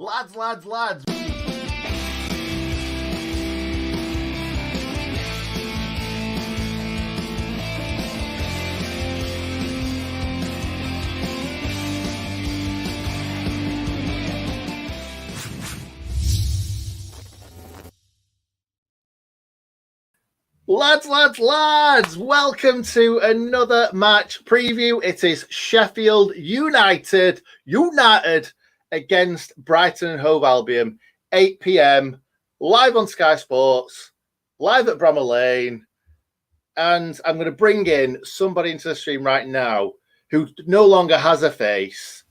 Lads. Lads, welcome to another match preview. It is Sheffield United against Brighton and Hove Albion, 8 p.m, live on Sky Sports, live at Bramall Lane. And I'm going to bring in somebody into the stream right now who no longer has a face.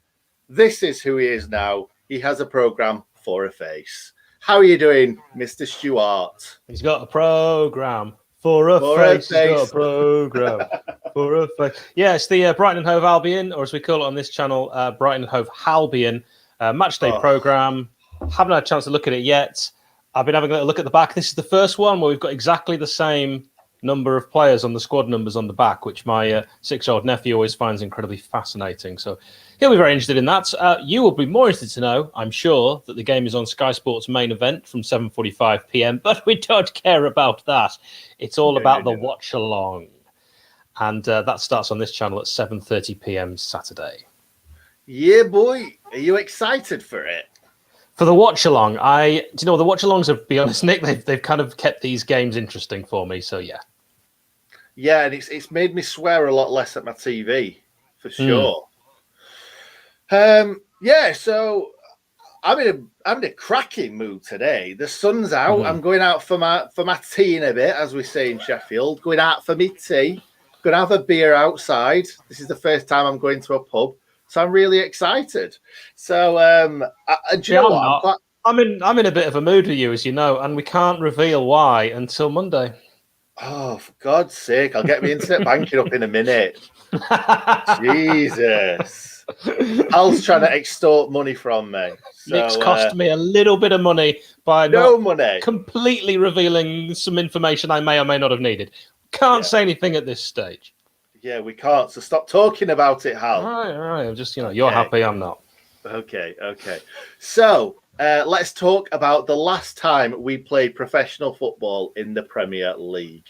This is who he is now. He has a programme for a face. How are you doing, Mr. Stewart? He's got a programme. For a face, he's got a programme. For a face. Yeah, it's the Brighton and Hove Albion, or as we call it on this channel, Brighton and Hove Halbion matchday programme. Haven't had a chance to look at it yet. I've been having a look at the back. This is the first one where we've got exactly the same number of players on the squad numbers on the back, which my 6-year-old nephew always finds incredibly fascinating. So he'll be very interested in that. You will be more interested to know, I'm sure, that the game is on Sky Sports main event from 7:45 p.m, but we don't care about that. It's all about the watch-along. And that starts on this channel at 7:30 p.m. Saturday. Yeah, boy. Are you excited for it? For the watch-along, do you know, the watch-alongs, to be honest, Nick, they've kind of kept these games interesting for me, so yeah. Yeah, and it's made me swear a lot less at my TV, for sure. Yeah, so I'm in a cracking mood today. The sun's out. I'm going out for my tea in a bit, as we say in Sheffield. Going out for me tea. Going to have a beer outside. This is the first time I'm going to a pub, so I'm really excited. So, do you know what? I'm in a bit of a mood with you, as you know, and we can't reveal why until Monday. Oh, for God's sake! I'll get my internet banking up in a minute. Jesus. Al's trying to extort money from me. So, Nick's cost me a little bit of money by money. Completely revealing some information I may or may not have needed. Can't say anything at this stage. Yeah, we can't. So stop talking about it, Hal. All right. I'm just, you're happy, I'm not. Okay. So let's talk about the last time we played professional football in the Premier League.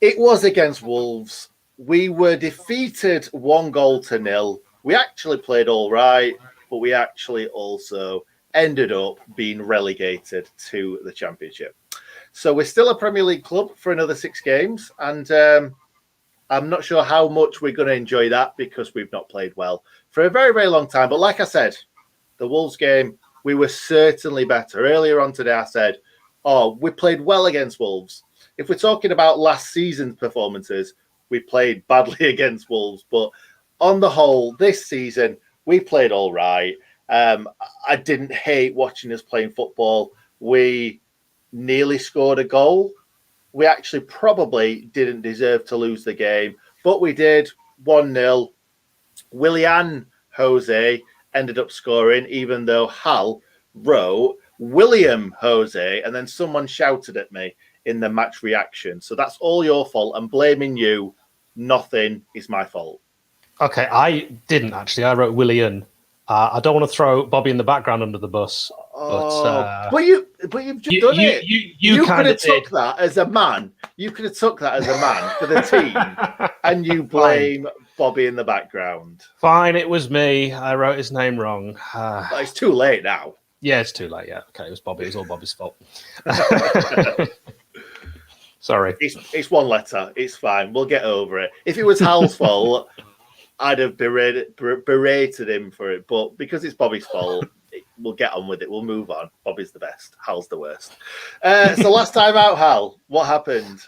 It was against Wolves. We were defeated 1-0. We actually played all right, but we actually also ended up being relegated to the Championship. So we're still a Premier League club for another 6 games, and I'm not sure how much we're going to enjoy that because we've not played well for a very, very long time. But like I said, the Wolves game, we were certainly better. Earlier on today, I said, we played well against Wolves. If we're talking about last season's performances, we played badly against Wolves, but on the whole, this season, we played all right. I didn't hate watching us playing football. We nearly scored a goal. We actually probably didn't deserve to lose the game, but we did. 1-0. Willian Jose ended up scoring, even though Hal wrote William Jose, and then someone shouted at me in the match reaction. So that's all your fault. I'm blaming you. Nothing is my fault. Okay, I didn't actually. I wrote Willian. I don't want to throw Bobby in the background under the bus. But you've just done it. You could have took that as a man. You could have took that as a man for the team, and you blame Bobby in the background. Fine, it was me. I wrote his name wrong. But it's too late now. Yeah, it's too late. Yeah, okay, it was Bobby. It was all Bobby's fault. Sorry. It's one letter. It's fine. We'll get over it. If it was Hal's fault, I'd have berated him for it. But because it's Bobby's fault, we'll get on with it. We'll move on. Bobby's the best. Hal's the worst. So last time out, Hal, what happened?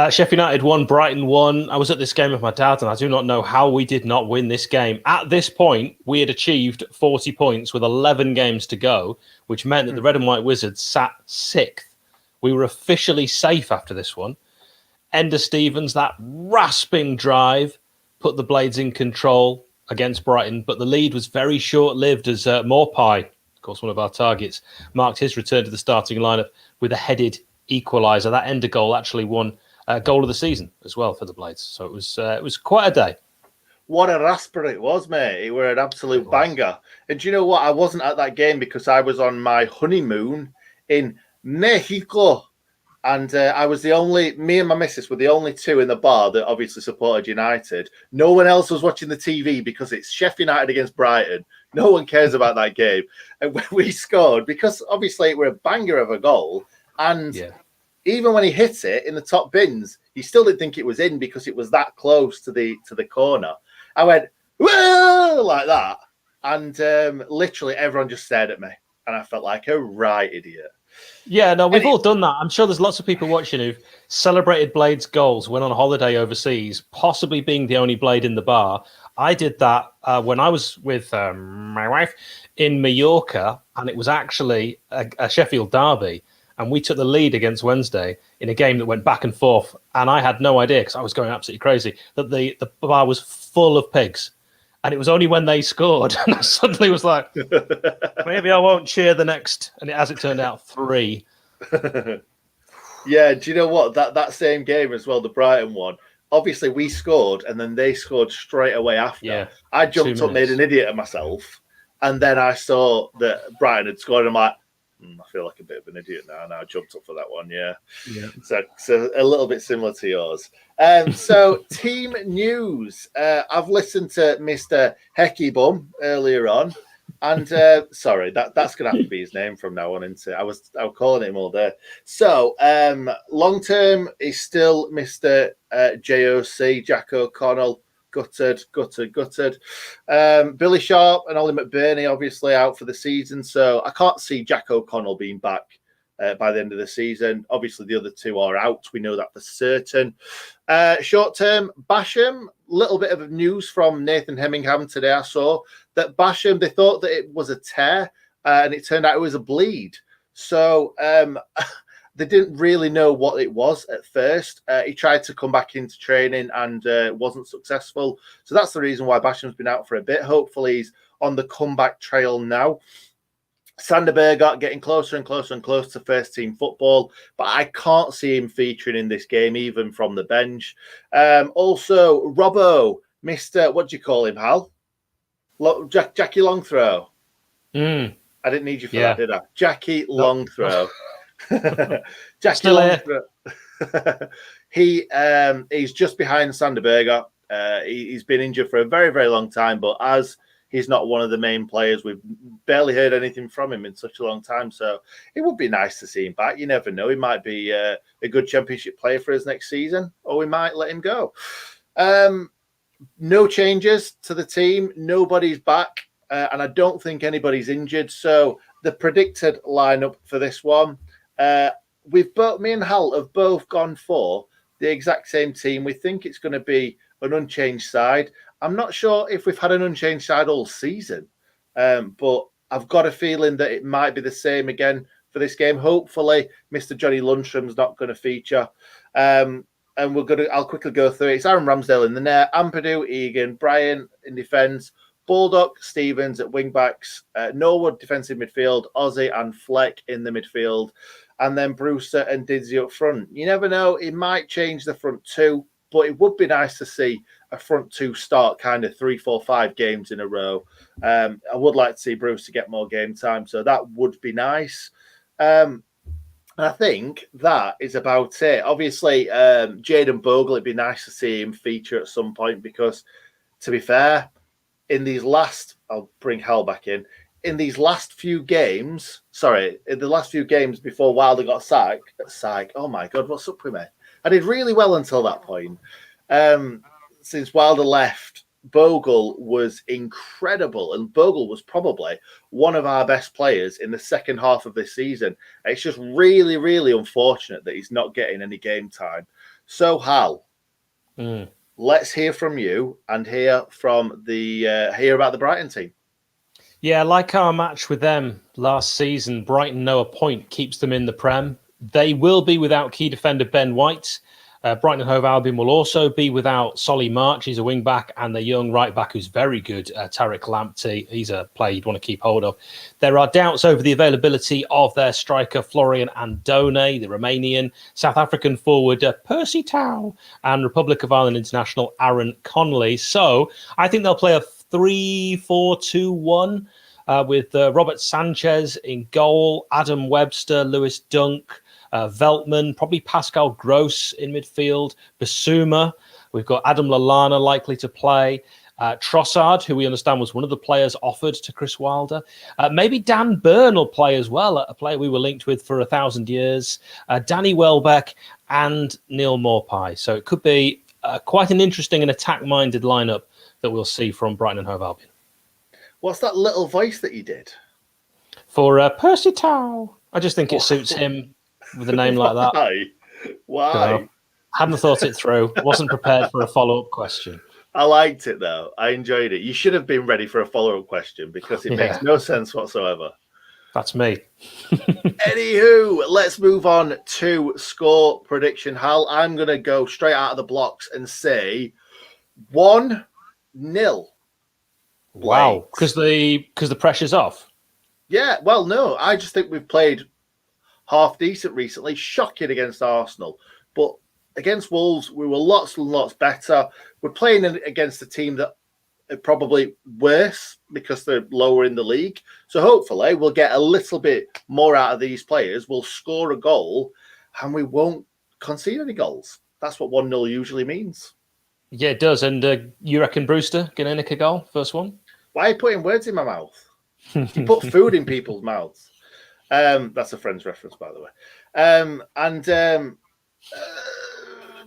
Sheffield United won, Brighton won. I was at this game with my dad, and I do not know how we did not win this game. At this point, we had achieved 40 points with 11 games to go, which meant that the Red and White Wizards sat 6th. We were officially safe after this one. Ender Stevens, that rasping drive, put the Blades in control against Brighton, but the lead was very short-lived as Morpie, of course one of our targets, marked his return to the starting lineup with a headed equaliser. That Ender goal actually won goal of the season as well for the Blades. So it was quite a day. what a rasper it was, mate. It were an absolute banger. And do you know what? I wasn't at that game because I was on my honeymoon in Mexico. And I was me and my missus were the only two in the bar that obviously supported United. No one else was watching the TV because it's Sheffield United against Brighton. No one cares about that game. And when we scored, because obviously it were a banger of a goal. And even when he hit it in the top bins, he still didn't think it was in because it was that close to the corner. I went, whoa, like that. And literally everyone just stared at me. And I felt like a right idiot. Yeah, no, we've all done that. I'm sure there's lots of people watching who've celebrated Blade's goals, went on holiday overseas, possibly being the only Blade in the bar. I did that when I was with my wife in Mallorca, and it was actually a Sheffield derby. And we took the lead against Wednesday in a game that went back and forth. And I had no idea, because I was going absolutely crazy, that the bar was full of pigs. And it was only when they scored, and I suddenly was like, maybe I won't cheer the next. And as it turned out, 3. Yeah, do you know what? That same game as well, the Brighton one, obviously we scored, and then they scored straight away after. Yeah, I jumped up, made an idiot of myself, and then I saw that Brighton had scored, and I'm like, I feel like a bit of an idiot now. And I jumped up for that one, yeah. So a little bit similar to yours. So team news. I've listened to Mr. Hecky Bum earlier on, and sorry, that's going to have to be his name from now on. Into I was calling him all day. So long term is still Mr. JOC, Jack O'Connell. Gutted. Billy Sharp and Ollie McBurney obviously out for the season, so I can't see Jack O'Connell being back by the end of the season. Obviously, the other two are out. We know that for certain. Short term, Basham. Little bit of news from Nathan Hemmingham today. I saw that Basham, they thought that it was a tear, and it turned out it was a bleed. So they didn't really know what it was at first. He tried to come back into training and wasn't successful. So that's the reason why Basham's been out for a bit. Hopefully he's on the comeback trail now. Sander Bergart getting closer and closer and closer to first team football, but I can't see him featuring in this game, even from the bench. Also, Robbo, Mr. What do you call him, Hal? Jackie Longthrow. I didn't need you for that, did I? Jackie Longthrow. Jackie Longthrow. He's just behind Sander Berger. He's been injured for a very, very long time, but as he's not one of the main players, we've barely heard anything from him in such a long time. So it would be nice to see him back. You never know. He might be a good championship player for us next season, or we might let him go. No changes to the team. Nobody's back, and I don't think anybody's injured. So the predicted lineup for this one, me and Hal have both gone for the exact same team. We think it's going to be an unchanged side. I'm not sure if we've had an unchanged side all season, but I've got a feeling that it might be the same again for this game. Hopefully, Mr. Johnny Lundstrom's not going to feature. And I'll quickly go through it. It's Aaron Ramsdale in the net, Ampadu, Egan, Bryan in defence, Baldock, Stevens at wing-backs, Norwood defensive midfield, Ozzy and Fleck in the midfield, and then Brewster and Didsey up front. You never know, it might change the front two, but it would be nice to see a front two start kind of 3, 4, 5 games in a row. I would like to see Brewster get more game time, so that would be nice. And I think that is about it. Obviously, Jayden Bogle, it'd be nice to see him feature at some point because, to be fair, I'll bring Hal back in. In these last few games, in the last few games before Wilder got sacked. Oh my God, what's up with me? I did really well until that point. Since Wilder left, Bogle was incredible, and Bogle was probably one of our best players in the second half of this season. It's just really, really unfortunate that he's not getting any game time. So, Hal, let's hear from you and hear about the Brighton team. Yeah, like our match with them last season, Brighton know a point keeps them in the Prem. They will be without key defender Ben White. Brighton and Hove Albion will also be without Solly March. He's a wing-back, and the young right-back who's very good, Tariq Lamptey. He's a player you'd want to keep hold of. There are doubts over the availability of their striker, Florian Andone, the Romanian, South African forward, Percy Tau, and Republic of Ireland international, Aaron Connolly. So I think they'll play a 3-4-2-1 with Robert Sanchez in goal, Adam Webster, Lewis Dunk, Veltman, probably Pascal Gross in midfield, Basuma. We've got Adam Lallana likely to play. Trossard, who we understand was one of the players offered to Chris Wilder. Maybe Dan Burn will play as well, a player we were linked with for 1,000 years. Danny Welbeck and Neil Maupay. So it could be quite an interesting and attack-minded lineup that we'll see from Brighton and Hove Albion. What's that little voice that you did? For Percy Tau. I just think it suits him with a name like that. Why? So, hadn't thought it through. Wasn't prepared for a follow-up question. I liked it, though. I enjoyed it. You should have been ready for a follow-up question because it makes no sense whatsoever. That's me. Anywho, let's move on to score prediction. Hal, I'm going to go straight out of the blocks and say 1-0. Wow, because the pressure's off. Yeah, well, no, I just think we've played half decent recently, shocking against Arsenal. But against Wolves, we were lots and lots better. We're playing against a team that are probably worse because they're lower in the league. So hopefully we'll get a little bit more out of these players. We'll score a goal and we won't concede any goals. That's what 1-0 usually means. Yeah, it does. And you reckon Brewster going to nick a goal, first one? Why are you putting words in my mouth? You put food in people's mouths. That's a Friends reference, by the way.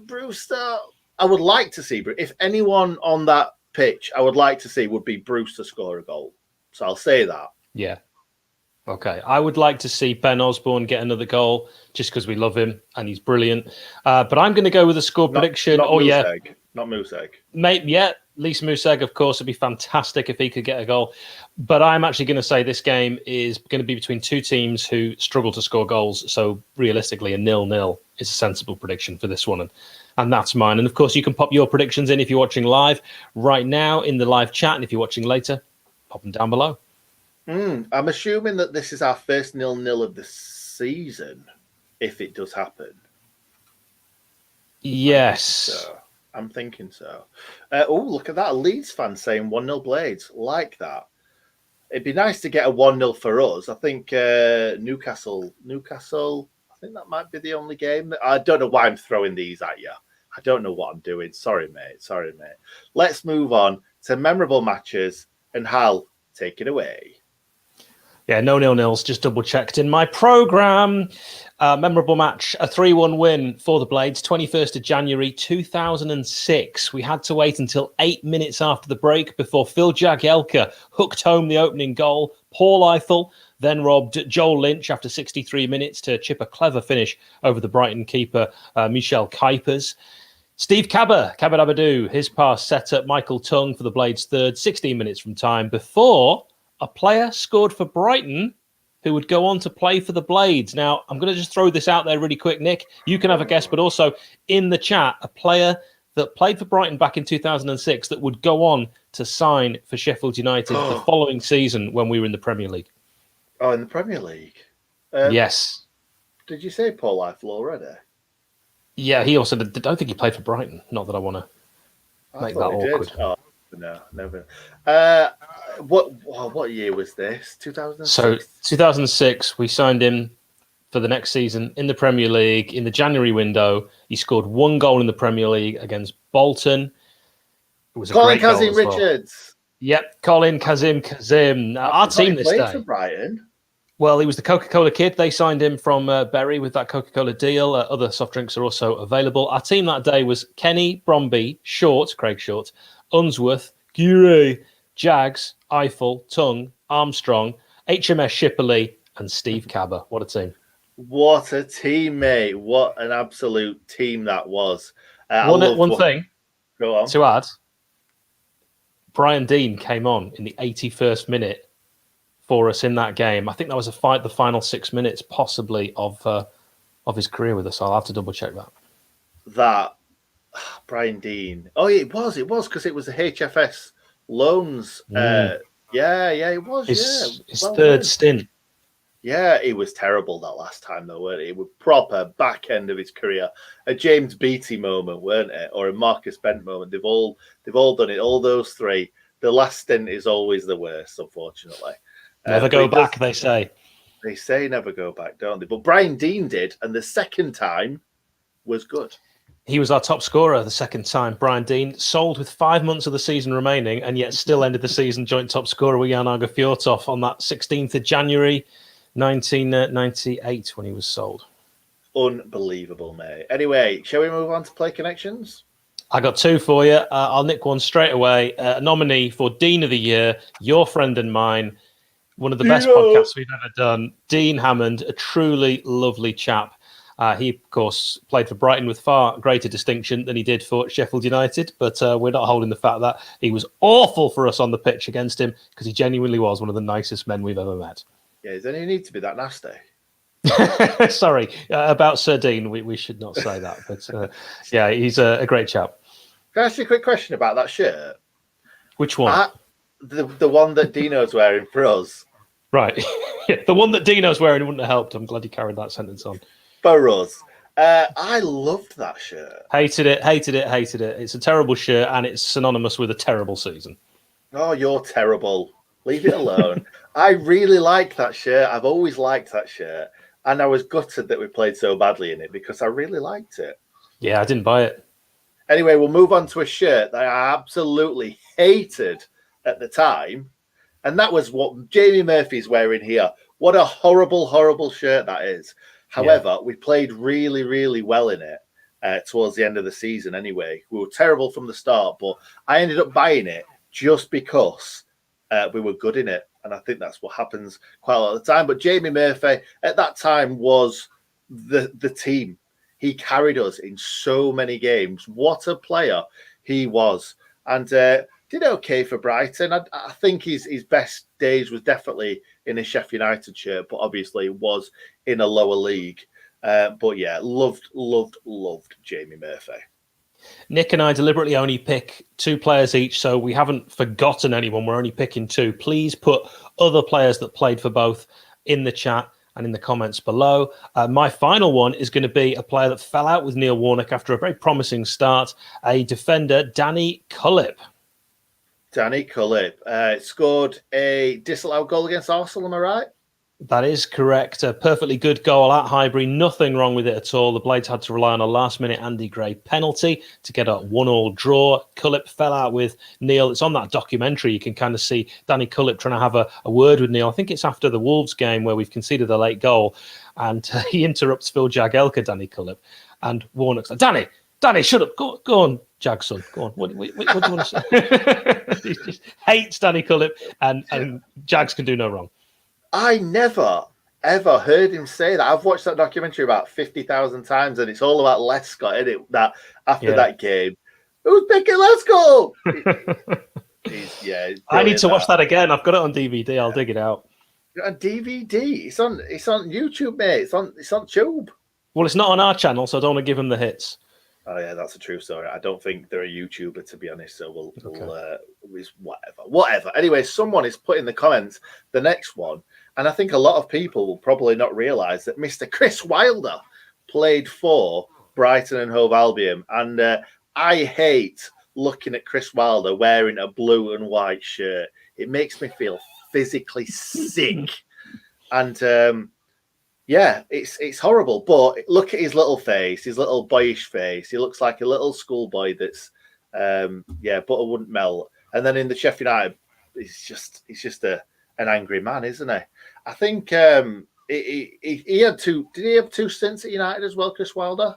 Brewster, I would like to see, if anyone on that pitch I would like to see would be Brewster score a goal. So I'll say that. Yeah. Okay. I would like to see Ben Osborne get another goal just because we love him and he's brilliant. But I'm going to go with a score prediction. Not Moose-Egg. Not Moose-Egg. Mate, yeah. Lisa Moose-Egg, of course, would be fantastic if he could get a goal. But I'm actually going to say this game is going to be between two teams who struggle to score goals. So realistically, a 0-0 is a sensible prediction for this one. And that's mine. And of course, you can pop your predictions in if you're watching live right now in the live chat. And if you're watching later, pop them down below. I'm assuming that this is our first 0-0 of the season, if it does happen. Yes. I'm thinking so. Oh, look at that. A Leeds fan saying 1-0 Blades. Like that. It'd be nice to get a 1-0 for us. I think Newcastle, I think that might be the only game. I don't know why I'm throwing these at you. I don't know what I'm doing. Sorry, mate. Let's move on to memorable matches. And Hal, take it away. Yeah, no 0-0s, just double-checked in my programme. Memorable match, a 3-1 win for the Blades, 21st of January 2006. We had to wait until 8 minutes after the break before Phil Jagielka hooked home the opening goal. Paul Eiffel then robbed Joel Lynch after 63 minutes to chip a clever finish over the Brighton keeper, Michel Kuipers. Steve Kabadabadoo, his pass set up Michael Tongue for the Blades' third, 16 minutes from time, before a player scored for Brighton who would go on to play for the Blades. Now, I'm going to just throw this out there really quick, Nick. You can have a guess, but also in the chat, a player that played for Brighton back in 2006 that would go on to sign for Sheffield United the following season when we were in the Premier League. Oh, in the Premier League? Yes. Did you say Paul Eiffel already? Yeah, he also did. I don't think he played for Brighton. Not that I want to make that awkward. Did. Oh, no, never. What year was this? 2006? So 2006, we signed him for the next season in the Premier League in the January window. He scored one goal in the Premier League against Bolton. It was Colin Kazim Richards. Yep, Colin Kazim. Our team this day. For Brighton. Well, he was the Coca-Cola kid. They signed him from Bury with that Coca-Cola deal. Other soft drinks are also available. Our team that day was Kenny, Bromby, Craig Short, Unsworth, Gure, Jags, Eiffel, Tongue, Armstrong, HMS Shipperley, and Steve Cabba. What a team. What a team, mate. What an absolute team that was. One thing Go on. to add, Brian Dean came on in the 81st minute for us in that game. I think that was the final 6 minutes possibly of his career with us. I'll have to double check that. that Brian Dean. Oh, it was because it was the HFS loans. Yeah, it was. His Well third done. stint. Yeah, it was terrible that last time though, weren't it? It was proper back end of his career. A James Beattie moment, weren't it? Or a Marcus Bent moment. They've all done it. All those three. The last stint is always the worst, unfortunately. Never go back, they say. They say never go back, don't they? But Brian Dean did, and the second time was good. He was our top scorer the second time. Brian Dean sold with 5 months of the season remaining, and yet still ended the season joint top scorer with Jan Arge Fjortov on that 16th of January 1998 when he was sold. Unbelievable, mate. Anyway, shall we move on to Play Connections? I got two for you. I'll nick one straight away. A nominee for Dean of the Year, your friend and mine, one of the best podcasts we've ever done, Dean Hammond, a truly lovely chap. He, of course, played for Brighton with far greater distinction than he did for Sheffield United, but we're not holding the fact that he was awful for us on the pitch against him because he genuinely was one of the nicest men we've ever met. Yeah, does any need to be that nasty? Sorry, about Sir Dean, we should not say that, but yeah, he's a great chap. Can I ask you a quick question about that shirt? Which one? The one that Dino's wearing for us. Right. Yeah, the one that Dino's wearing wouldn't have helped. I'm glad you carried that sentence on. For us. I loved that shirt. Hated it. It's a terrible shirt, and it's synonymous with a terrible season. Oh, you're terrible. Leave it alone. I really like that shirt. I've always liked that shirt. And I was gutted that we played so badly in it because I really liked it. Yeah, I didn't buy it. Anyway, we'll move on to a shirt that I absolutely hated at the time. And that was what Jamie Murphy's wearing here. What a horrible, horrible shirt that is. However, we played really, really well in it towards the end of the season anyway. We were terrible from the start, but I ended up buying it just because we were good in it. And I think that's what happens quite a lot of the time. But Jamie Murphy at that time was the team. He carried us in so many games. What a player he was. And did okay for Brighton. I think his best days was definitely in a Sheffield United shirt, but obviously was in a lower league. But yeah, loved Jamie Murphy. Nick and I deliberately only pick two players each, so we haven't forgotten anyone. We're only picking two. Please put other players that played for both in the chat and in the comments below. My final one is going to be a player that fell out with Neil Warnock after a very promising start, a defender, Danny Cullip. Danny Cullip scored a disallowed goal against Arsenal, am I right? That is correct. A perfectly good goal at Highbury. Nothing wrong with it at all. The Blades had to rely on a last-minute Andy Gray penalty to get a 1-1 draw. Cullip fell out with Neil. It's on that documentary. You can kind of see Danny Cullip trying to have a word with Neil. I think it's after the Wolves game where we've conceded a late goal. And he interrupts Phil Jagielka, Danny Cullip. And Warnock's like, Danny, shut up. Go on, Jag, son. Go on. What do you want to say? He just hates Danny Cullip, and Jags can do no wrong. I never, ever heard him say that. I've watched that documentary about 50,000 times, and it's all about Lescott, isn't it? That after that game, who's picking Lescott? I need to watch that again. I've got it on DVD. I'll dig it out. On DVD? It's on YouTube, mate. It's on Tube. Well, it's not on our channel, so I don't want to give him the hits. Oh yeah, that's a true story. I don't think they're a YouTuber, to be honest. So we'll whatever. Anyway, someone is put in the comments the next one, and I think a lot of people will probably not realise that Mr. Chris Wilder played for Brighton and Hove Albion, and I hate looking at Chris Wilder wearing a blue and white shirt. It makes me feel physically sick, and yeah, it's horrible. But look at his little face, his little boyish face. He looks like a little schoolboy that's, butter wouldn't melt. And then in the Sheffield United, he's just an angry man, isn't he? I think he had two. Did he have two stints at United as well, Chris Wilder?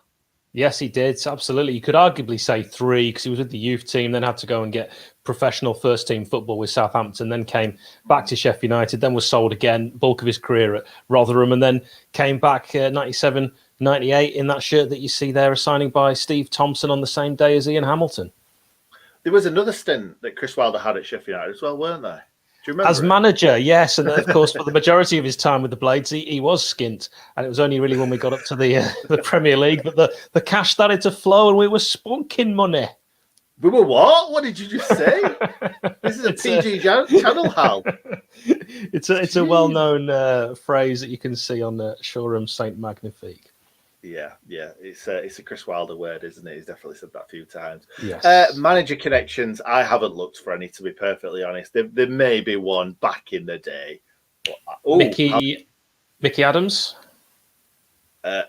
Yes, he did. Absolutely. You could arguably say three because he was with the youth team, then had to go and get professional first-team football with Southampton, then came back to Sheffield United, then was sold again, bulk of his career at Rotherham, and then came back 97, 98 in that shirt that you see there, a signing by Steve Thompson on the same day as Ian Hamilton. There was another stint that Chris Wilder had at Sheffield United as well, weren't there? Do you remember As manager, yes. And of course, for the majority of his time with the Blades, he was skint. And it was only really when we got up to the Premier League that the cash started to flow and we were spunking money. We were what? What did you just say? This is a PG channel, Hal. It's a well-known phrase that you can see on the Shoreham Saint Magnifique. Yeah. It's a Chris Wilder word, isn't it? He's definitely said that a few times. Yes. Manager connections. I haven't looked for any, to be perfectly honest. There may be one back in the day. Mickey Adams.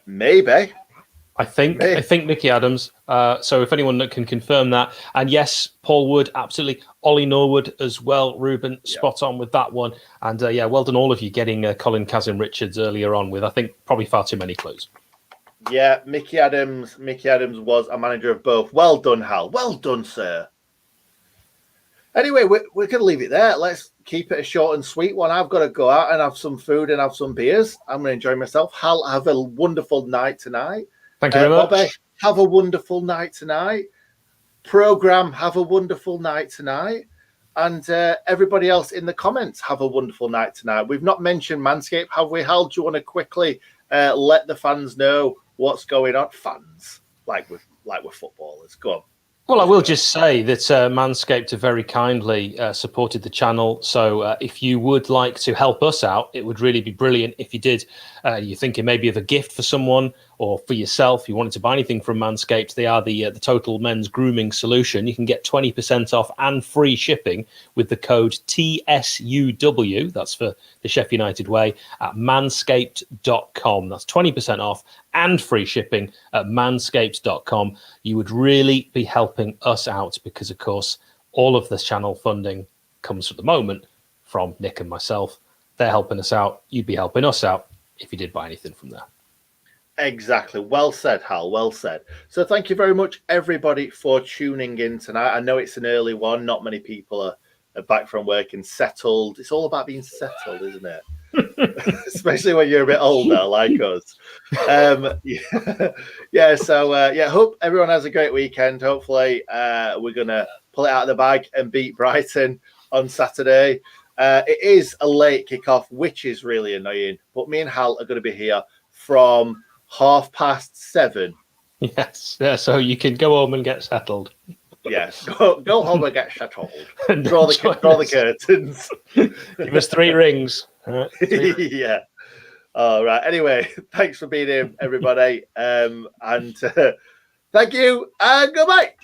Maybe. I think Mickey Adams. So if anyone that can confirm that, and yes, Paul Wood, absolutely. Ollie Norwood as well. Ruben, spot on with that one. And well done all of you getting Colin Kazim Richards earlier on with, I think, probably far too many clues. Yeah, Mickey Adams. Mickey Adams was a manager of both. Well done, Hal. Well done, sir. Anyway, we're going to leave it there. Let's keep it a short and sweet one. I've got to go out and have some food and have some beers. I'm going to enjoy myself. Hal, have a wonderful night tonight. Thank you very much. Bobby, have a wonderful night tonight. Program, have a wonderful night tonight. And everybody else in the comments, have a wonderful night tonight. We've not mentioned Manscaped, have we, Hal? Do you want to quickly let the fans know what's going on? Fans, like we're footballers. Go on. Well, I will just say that Manscaped have very kindly supported the channel. So if you would like to help us out, it would really be brilliant if you did. You're thinking maybe of a gift for someone or for yourself. You wanted to buy anything from Manscaped. They are the total men's grooming solution. You can get 20% off and free shipping with the code TSUW. That's for the Sheff United way at manscaped.com. That's 20% off and free shipping at manscaped.com. You would really be helping us out because, of course, all of this channel funding comes at the moment from Nick and myself. They're helping us out. You'd be helping us out if you did buy anything from there. Exactly. Well said, Hal. Well said. So thank you very much, everybody, for tuning in tonight. I know it's an early one. Not many people are back from work and settled. It's all about being settled, isn't it? Especially when you're a bit older like us. Hope everyone has a great weekend. Hopefully we're gonna pull it out of the bag and beat Brighton on Saturday. It is a late kickoff, which is really annoying, but me and Hal are going to be here from 7:30. Yes, so you can go home and get settled. Yes, go home and get settled. Draw the curtains. Give us 3 rings. Right, 3 rings. Yeah. All right. Anyway, thanks for being here, everybody. And thank you and goodbye.